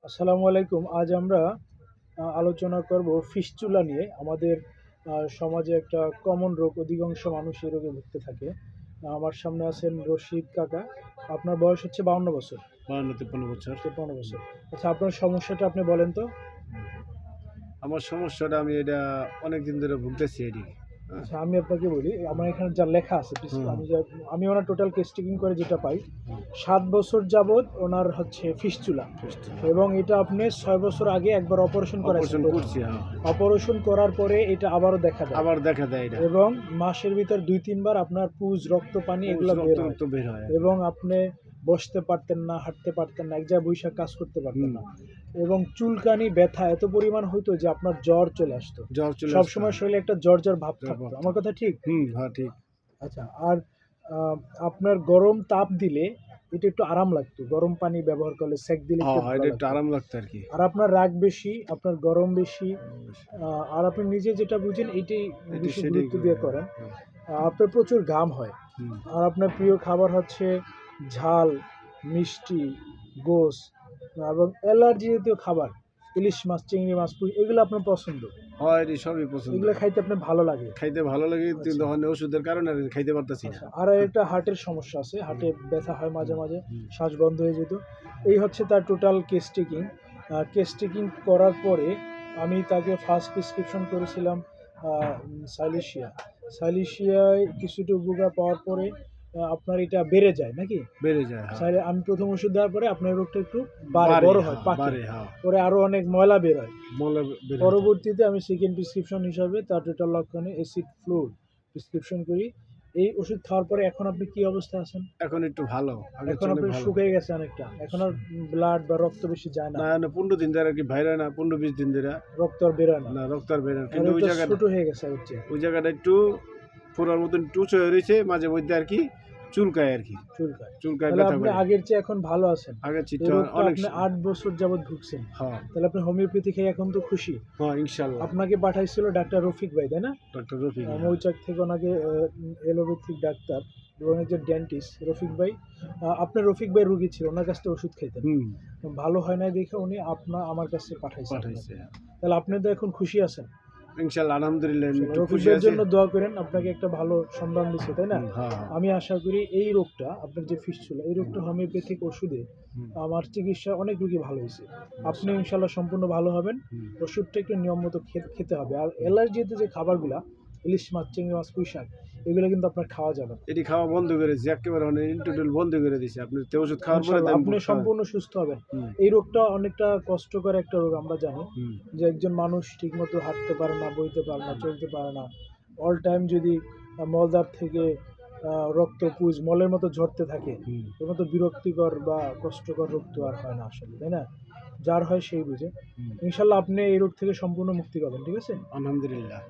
আসসালামু আলাইকুম। আজ আমরা আলোচনা করব ফিস্চুলা নিয়ে। আমাদের সমাজে একটা কমন রোগ, অধিকাংশ মানুষ এই রোগে ভুগতে থাকে। আমার সামনে আছেন রশিদ কাকা। আপনার বয়স হচ্ছে 52 বছর। 52-53 বছর। 53 বছর। আচ্ছা, আপনার সমস্যাটা আপনি বলেন তো? আমার সমস্যাটা আমি এটা অনেকদিন ধরে ভুগতেছি এটি। হ্যাঁ? আচ্ছা, আমি আপনাকে বলি, আমার এখানে যা লেখা আছে হুম, আমি ওনার টোটাল কেস টেকিং করে যেটা পাই, হুম। ৭ বছর যাবৎ ওনার হচ্ছে ফিস্চুলা, ফিস্টুলা। এবং এটা আপনি ৬ বছর আগে একবার অপারেশন করাইছেন অপারেশন প্রথম। করছি, হ্যাঁ। অপারেশন করার পরে এটা আবারও দেখা দেয়, আবার দেখা দেয় এটা। এবং মাসের ভিতর ২-৩ বার আপনার পুজ, রক্ত, পানি এগুলা বের হয়, রক্ত বের হয়। এবং আপনি বসতে পারতেন না, হাঁটতে পারতেন না, এক জায়গায় বইসা কাজ করতে পারতেন হুম। না, এবং চুলকানি, ব্যথা এত পরিমাণ হইতো যে আপনার জ্বর চলে আসতো। জ্বর চলে আসতো। সবসময় শরীরে একটা জ্বর জ্বর ভাব জ্বর থাকতো। ভাব আমার থাকতো। কথা ঠিক? হ্যাঁ, ঠিক। আচ্ছা, আর আপনার গরম তাপ দিলে এটা একটু আরাম লাগতো। গরম পানি ব্যবহার করলে, সেক দিলে একটু হ্যাঁ, ভালো এটা একটু লাগতো। আরাম লাগতো আরকি। আর আপনার রাগ বেশি, আপনার গরম বেশি, আর আপনি নিজে যেটা বুঝেন এইটাই এটি বেশি সেটাই গুরুত্ব করে। দিয়ে করেন। হুম, আপনার প্রচুর ঘাম হয়। হুম। আর আপনার প্রিয় খাবার হচ্ছে ঝাল, মিষ্টি, গোস, এবং অ্যালার্জি জাতীয় খাবার, ইলিশ মাছ, চিংড়ি মাছ, এগুলো আপনার পছন্দ। হয়, এটি সবই পছন্দ। এগুলো খাইতে আপনার ভালো লাগে। খাইতে ভালো লাগে কিন্তু আচ্ছা, তখন ওষুধের কারণে আর খাইতে পারতাছি না। আচ্ছা। আর একটা হার্টের সমস্যা আছে। হার্টে ব্যথা হয় মাঝে, হুম, মাঝে। হুম। শ্বাস বন্ধ হয়ে যেত। এই হচ্ছে তার total case taking. Case taking করার পরে আমি তাকে ফার্স্ট প্রেসক্রিপশন করেছিলাম সাইলেশিয়া। সাইলেশিয়ায় কিছুটা উপকার পাওয়ার পরে আপনার এটা বেড়ে যায় নাকি? বেড়ে যায়, হ্যাঁ। আমি প্রথম ওষুধ দেওয়ার পরে আপনার রোগটা একটু বাড়ে, বাড়ে, বড় হয়, হ্যাঁ, পাকে। বাড়ে, হ্যাঁ। পরে আরো অনেক ময়লা বের হয়। মলা বের হয়ে যায়। পরবর্তীতে আমি সেকেন্ড প্রেসক্রিপশন হিসাবে তার টোটাল লক্ষণে অ্যাসিড ফ্লুর প্রেসক্রিপশন করি। এই ওষুধ খাওয়ার পরে এখন আপনি কি অবস্থায় আছেন? এখন একটু ভালো। আগের এখন চেয়ে অনেক আপনি ভালো। শুকিয়ে গেছে অনেকটা। এখন আর ব্লাড বা রক্ত বেশি যায় না। না, না ১৫ দিন ধরে আরকি বাইরে না ১৫-২০ দিন ধরে। রক্ত আর বেরোয় না। না রক্ত আর বের হয় না। আর কিন্তু এটা ছোট হয়ে গেছে আগের চেয়ে। ওই জায়গাটা একটু ফোড়ার মতন একটু উঁচু হয়ে রইছে। মাঝে মধ্যে আরকি চুলকায় আরকি। চুলকায়। চুলকায়, তাহলে ব্যথা আপনি করে। আগের চেয়ে এখন ভালো আছেন। আগের এই চেয়ে রোগটা অনেক আপনি ৮ বছর যাবৎ ভুগছেন। হ্যাঁ, তাহলে আপনি হোমিওপ্যাথি খেয়ে এখন তো খুশি। হ্যাঁ ইনশাআল্লাহ। আপনাকে পাঠাইছিল ডাক্তার রফিক ভাই, তাই না? ডক্টর রফিক, হ্যাঁ। মৌচাক থেকে ওনাকে এলোপ্যাথিক ডাক্তার এবং একজন ডেন্টিস্ট রফিক ভাই। আপনার রফিক ভাই রুগী ছিল, ওনার কাছ থেকে ওষুধ খাইতেন। হুম, ভালো হয় নাই দেখে উনি আমার কাছে পাঠাইছে পাঠাইছে। আপনাকে। তাহলে আপনি তো এখন খুশি আছেন। ইনশাআল্লাহ আলহামদুলিল্লাহ আমি একটু রফিক খুশি ভাইয়ের আছি। জন্য দোয়া করেন, আপনাকে একটা ভালো সন্ধান দিছে, তাই না? হ্যাঁ, হ্যাঁ। আমি আশা করি এই রোগটা, আপনার যে ফিস্টুলা, এই হুম, রোগটা হোমিওপ্যাথিক ওষুধে হুম। আমার চিকিৎসায় অনেক রোগী ভালো হয়েছে। আপনি মাশাআল্লাহ। ইনশাল্লাহ সম্পূর্ণ ভালো হবেন। হুম, ওষুধটা একটু নিয়ম মতো খেতে হবে। আর হুম। অ্যালার্জিতে যে খাবারগুলা, ইলিশ মাছ, চিংড়ি মাছ, পুঁই শাক, এগুলো কিন্তু আপনার খাওয়া যাবে না। এটি খাওয়া বন্ধ করেছি। এক্কেবারে মানে টোটাল বন্ধ করে দিছি। আপনি ওষুধ খাওয়ার পরে তো ইনশাল্লাহ আমি আপনি খাওয়া সম্পূর্ণ সুস্থ হবেন। হুম, এই রোগটা অনেকটা কষ্টকর একটা রোগ, আমরা জানি। হুম, যে একজন মানুষ ঠিকমতো হাঁটতে পারে না, বইতে পারে না, হুম, চলতে পারে না। অল টাইম যদি মলদ্বার থেকে রক্ত, পুজ, মলের মতো ঝরতে থাকে, হুম। এর মতো বিরক্তিকর বা কষ্টকর রোগ তো আর হয় না আসলে, তাই না? যার হয় সেই বুঝে। হুম, ইনশাল্লাহ আপনি এই রোগ থেকে সম্পূর্ণ মুক্তি পাবেন, ঠিক আছে? আলহামদুলিল্লাহ।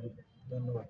ধন্যবাদ।